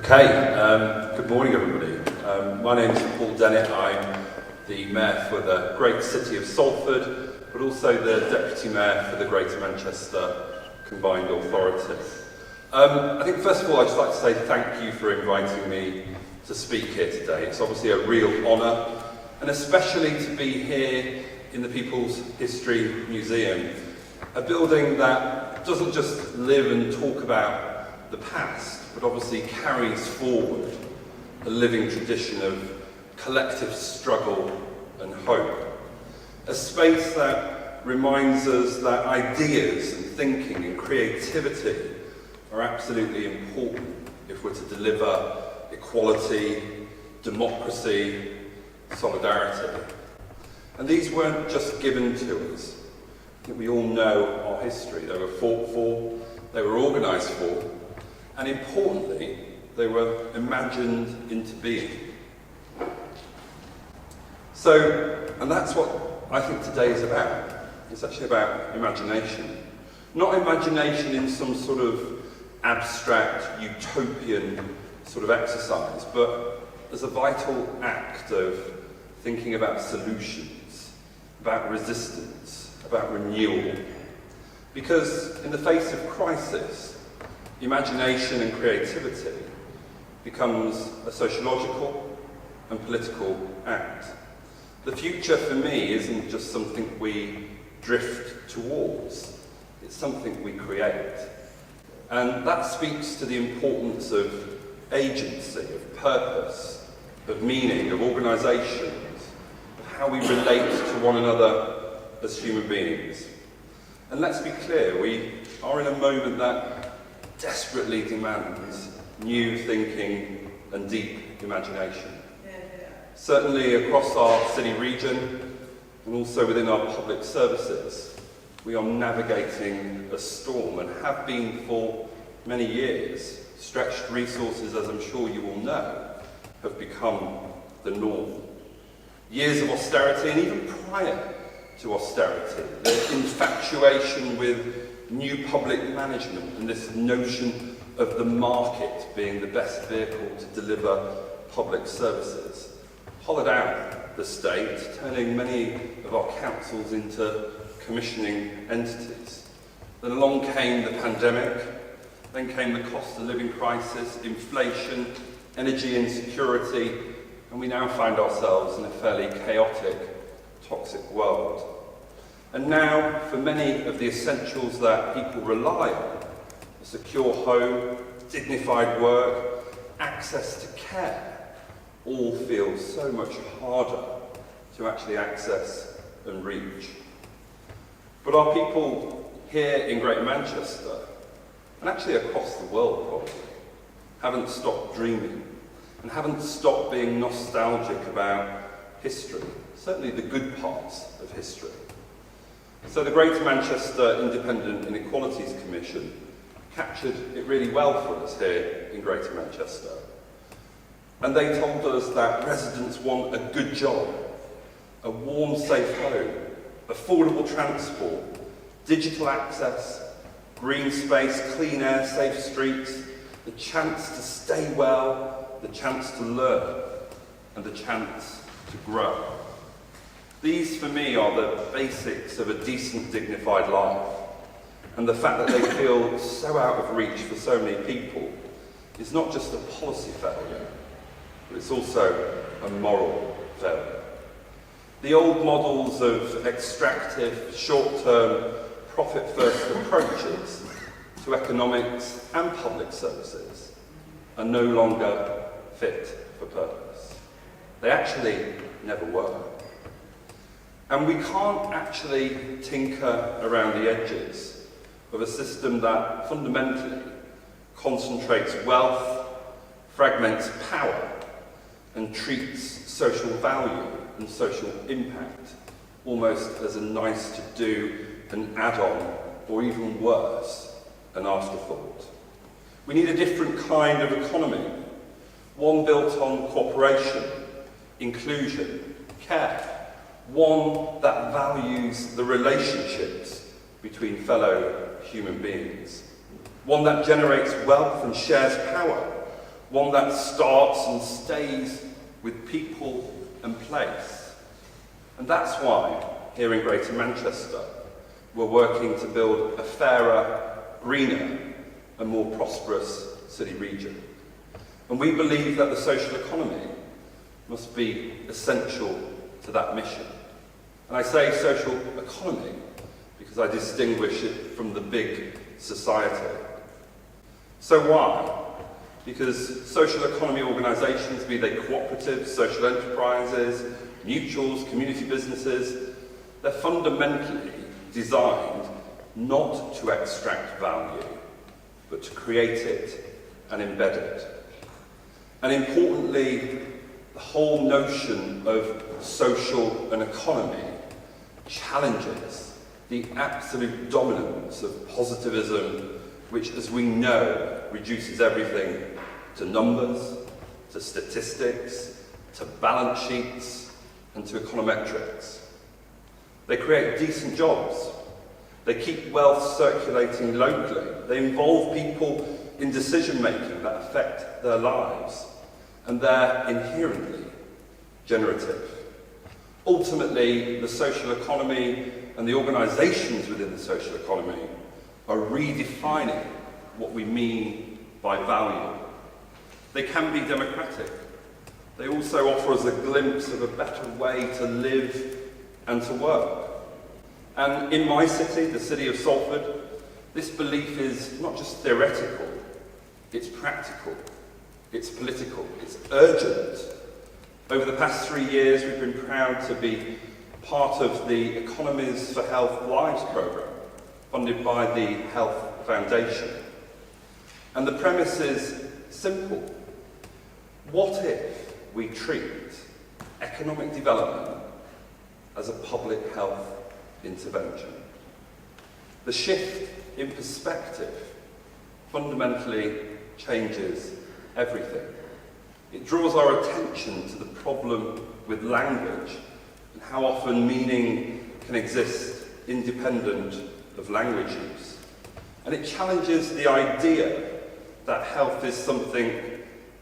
Good morning everybody. My name is Paul Dennett. I'm the Mayor for the great city of Salford, but also the Deputy Mayor for the Greater Manchester Combined Authority. I think first of all I'd just like to say thank you for inviting me to speak here today. It's obviously a real honour, and especially to be here in the People's History Museum, a building that doesn't just live and talk about the past, but obviously carries forward a living tradition of collective struggle and hope. A space that reminds us that ideas and thinking and creativity are absolutely important if we're to deliver equality, democracy, solidarity. And these weren't just given to us. I think we all know our history. They were fought for, they were organised for, and importantly, they were imagined into being. So, and that's what I think today is about. It's actually about imagination. Not imagination in some sort of abstract, utopian sort of exercise, but as a vital act of thinking about solutions, about resistance, about renewal. Because in the face of crisis, imagination and creativity becomes a sociological and political act. The future for me isn't just something we drift towards, it's something we create. And that speaks to the importance of agency, of purpose, of meaning, of organisations, of how we relate to one another as human beings. And let's be clear, we are in a moment that desperately demands new thinking and deep imagination. Certainly across our city region and also within our public services, we are navigating a storm and have been for many years. Stretched resources, as I'm sure you all know, have become the norm. Years of austerity, and even prior to austerity, the infatuation with new public management and this notion of the market being the best vehicle to deliver public services hollowed out the state, turning many of our councils into commissioning entities. Then along came the pandemic, then came the cost of living crisis, inflation, energy insecurity, and we now find ourselves in a fairly chaotic, toxic world. And now, for many of the essentials that people rely on, a secure home, dignified work, access to care, all feel so much harder to actually access and reach. But our people here in Greater Manchester, and actually across the world probably, haven't stopped dreaming and haven't stopped being nostalgic about history, certainly the good parts of history. So the Greater Manchester Independent Inequalities Commission captured it really well for us here in Greater Manchester. And they told us that residents want a good job, a warm, safe home, affordable transport, digital access, green space, clean air, safe streets, the chance to stay well, the chance to learn, and the chance to grow. These, for me, are the basics of a decent, dignified life. And the fact that they feel so out of reach for so many people is not just a policy failure, but it's also a moral failure. The old models of extractive, short-term, profit-first approaches to economics and public services are no longer fit for purpose. They actually never were. And we can't actually tinker around the edges of a system that fundamentally concentrates wealth, fragments power, and treats social value and social impact almost as a nice-to-do, an add-on, or even worse, an afterthought. We need a different kind of economy, one built on cooperation, inclusion, care, one that values the relationships between fellow human beings, one that generates wealth and shares power, one that starts and stays with people and place. And that's why, here in Greater Manchester, we're working to build a fairer, greener and more prosperous city region. And we believe that the social economy must be essential to that mission. And I say social economy because I distinguish it from the big society. So why? Because social economy organisations, be they cooperatives, social enterprises, mutuals, community businesses, they're fundamentally designed not to extract value, but to create it and embed it. And importantly, the whole notion of social and economy challenges the absolute dominance of positivism, which, as we know, reduces everything to numbers, to statistics, to balance sheets, and to econometrics. They create decent jobs. They keep wealth circulating locally. They involve people in decision-making that affect their lives. And they're inherently generative. Ultimately, the social economy and the organisations within the social economy are redefining what we mean by value. They can be democratic. They also offer us a glimpse of a better way to live and to work. And in my city, the city of Salford, this belief is not just theoretical, it's practical, it's political, it's urgent. Over the past 3 years, we've been proud to be part of the Economies for Health Lives programme, funded by the Health Foundation. And the premise is simple. What if we treat economic development as a public health intervention? The shift in perspective fundamentally changes everything. It draws our attention to the problem with language and how often meaning can exist independent of language use. And it challenges the idea that health is something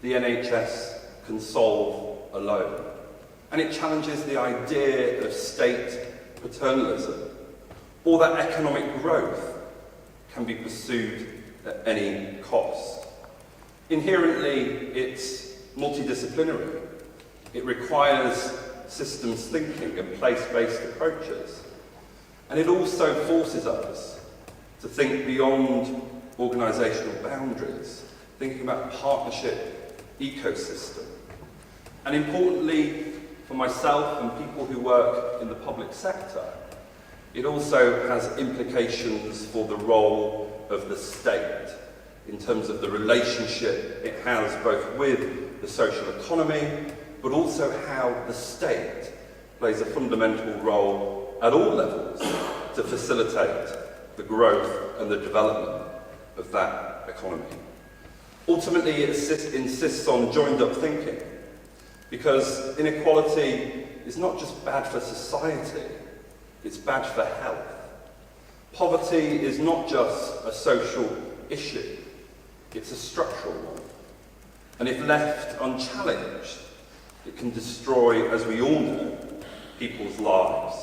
the NHS can solve alone. And it challenges the idea of state paternalism, or that economic growth can be pursued at any cost. Inherently, it's multidisciplinary. It requires systems thinking and place-based approaches. And it also forces us to think beyond organisational boundaries, thinking about partnership ecosystem. And importantly, for myself and people who work in the public sector, it also has implications for the role of the state in terms of the relationship it has both with the social economy, but also how the state plays a fundamental role at all levels to facilitate the growth and the development of that economy. Ultimately, it insists on joined-up thinking, because inequality is not just bad for society, it's bad for health. Poverty is not just a social issue, it's a structural one. And if left unchallenged, it can destroy, as we all know, people's lives.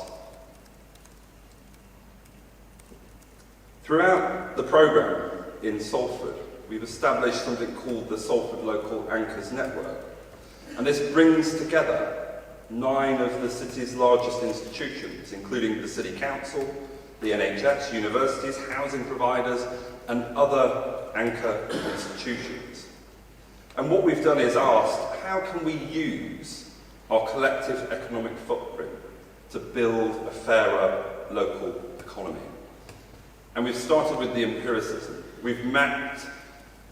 Throughout the programme in Salford, we've established something called the Salford Local Anchors Network. And this brings together 9 of the city's largest institutions, including the City Council, the NHS, universities, housing providers, and other anchor institutions. And what we've done is asked, how can we use our collective economic footprint to build a fairer local economy? And we've started with the empiricism. We've mapped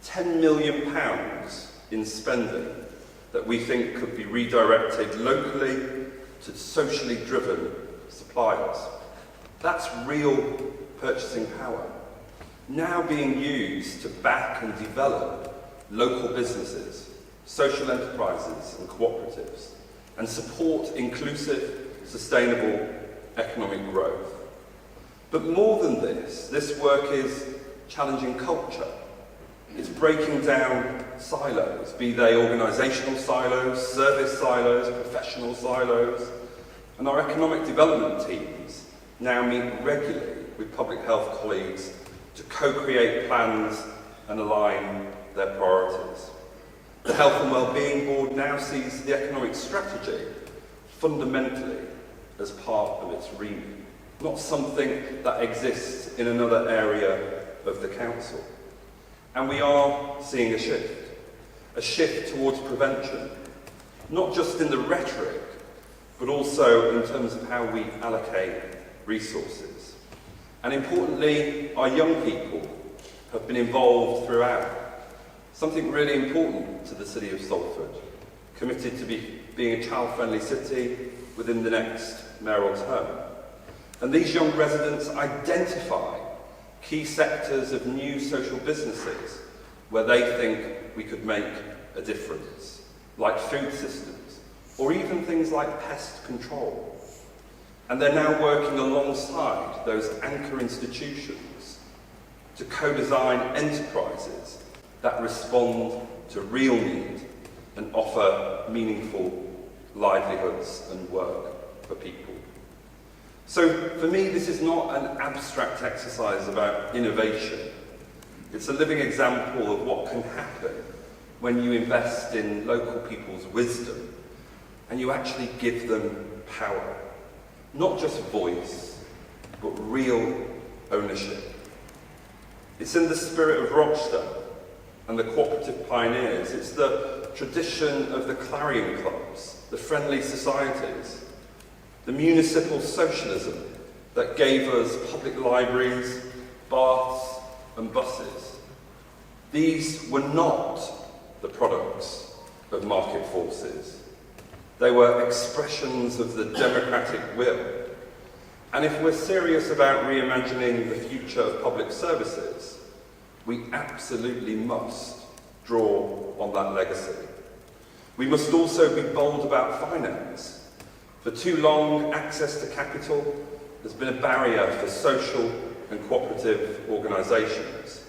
£10 million in spending that we think could be redirected locally to socially driven suppliers. That's real purchasing power, now being used to back and develop local businesses, social enterprises and cooperatives, and support inclusive, sustainable economic growth. But more than this work is challenging culture. It's breaking down silos, be they organisational silos, service silos, professional silos, and our economic development teams now meet regularly with public health colleagues to co-create plans and align their priorities. The Health and Wellbeing Board now sees the economic strategy fundamentally as part of its remit, not something that exists in another area of the Council. And we are seeing a shift towards prevention, not just in the rhetoric, but also in terms of how we allocate resources. And importantly, our young people have been involved throughout. Something really important to the City of Salford, committed to being a child-friendly city within the next mayoral term. And these young residents identify key sectors of new social businesses where they think we could make a difference, like food systems, or even things like pest control. And they're now working alongside those anchor institutions to co-design enterprises that respond to real need and offer meaningful livelihoods and work for people. So for me, this is not an abstract exercise about innovation. It's a living example of what can happen when you invest in local people's wisdom and you actually give them power. Not just voice, but real ownership. It's in the spirit of Rochdale and the cooperative pioneers. It's the tradition of the clarion clubs, the friendly societies, the municipal socialism that gave us public libraries, baths and buses. These were not the products of market forces. They were expressions of the democratic will. And if we're serious about reimagining the future of public services, we absolutely must draw on that legacy. We must also be bold about finance. For too long, access to capital has been a barrier for social and cooperative organisations.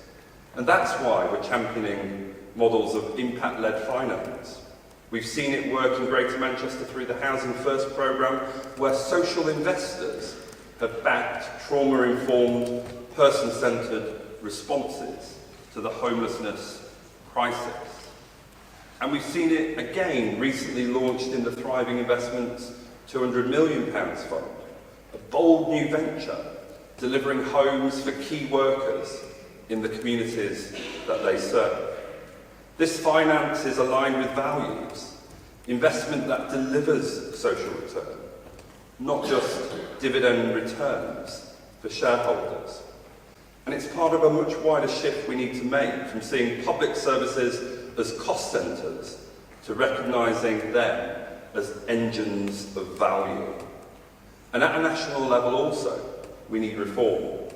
And that's why we're championing models of impact-led finance. We've seen it work in Greater Manchester through the Housing First programme, where social investors have backed trauma-informed, person-centred responses to the homelessness crisis. And we've seen it again recently launched in the Thriving Investments £200 million fund, a bold new venture delivering homes for key workers in the communities that they serve. This finance is aligned with values, investment that delivers social return, not just dividend returns for shareholders. And it's part of a much wider shift we need to make from seeing public services as cost centres to recognising them as engines of value. And at a national level also, we need reform.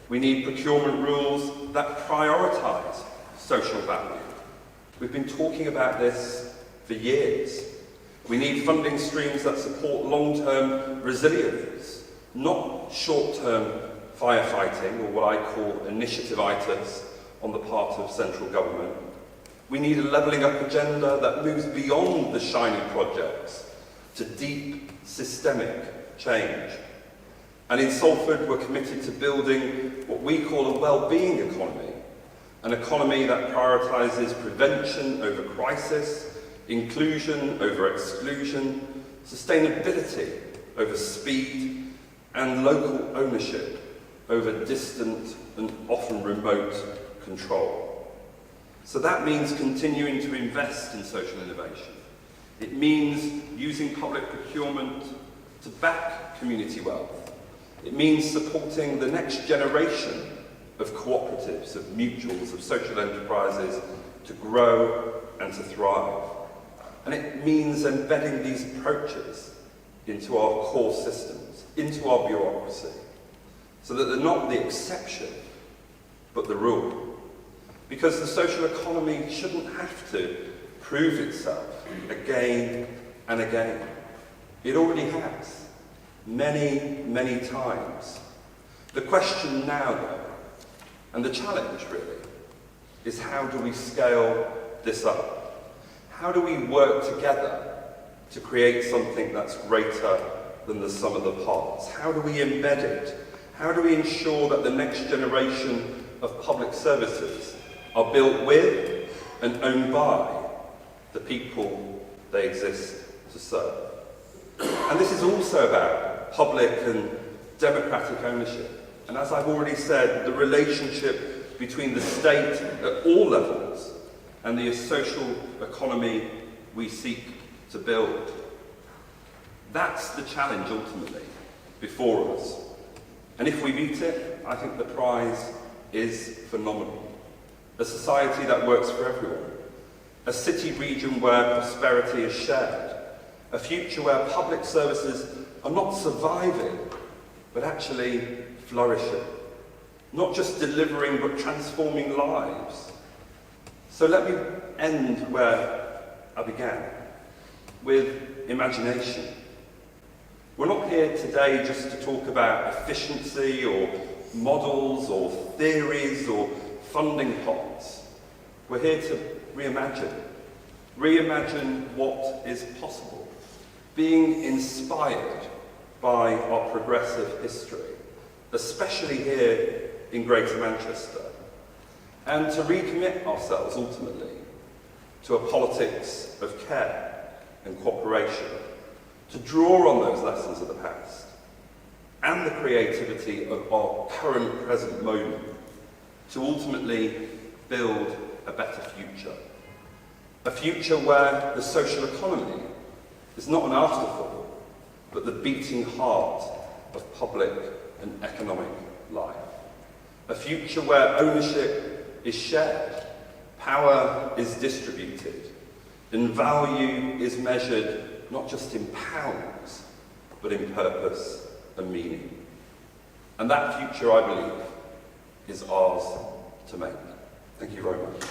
We need procurement rules that prioritise social value. We've been talking about this for years. We need funding streams that support long-term resilience, not short-term firefighting, or what I call initiative-itis on the part of central government. We need a levelling up agenda that moves beyond the shiny projects to deep systemic change. And in Salford, we're committed to building what we call a well-being economy, an economy that prioritises prevention over crisis, inclusion over exclusion, sustainability over speed, and local ownership over distant and often remote control. So that means continuing to invest in social innovation. It means using public procurement to back community wealth. It means supporting the next generation of cooperatives, of mutuals, of social enterprises to grow and to thrive. And it means embedding these approaches into our core systems, into our bureaucracy, so that they're not the exception, but the rule. Because the social economy shouldn't have to prove itself again and again. It already has, many, many times. The question now, though, and the challenge really, is how do we scale this up? How do we work together to create something that's greater than the sum of the parts? How do we embed it? How do we ensure that the next generation of public services are built with and owned by the people they exist to serve? And this is also about public and democratic ownership. And as I've already said, the relationship between the state at all levels and the social economy we seek to build. That's the challenge ultimately before us. And if we meet it, I think the prize is phenomenal. A society that works for everyone. A city region where prosperity is shared. A future where public services are not surviving, but actually flourishing. Not just delivering, but transforming lives. So let me end where I began, with imagination. We're not here today just to talk about efficiency or models or theories or funding pots. We're here to reimagine. Reimagine what is possible. Being inspired by our progressive history, especially here in Greater Manchester, and to recommit ourselves ultimately to a politics of care and cooperation, to draw on those lessons of the past and the creativity of our current present moment to ultimately build a better future. A future where the social economy is not an afterthought, but the beating heart of public and economic life. A future where ownership is shared, power is distributed, and value is measured not just in pounds, but in purpose and meaning. And that future, I believe, is ours to make. Thank you very much.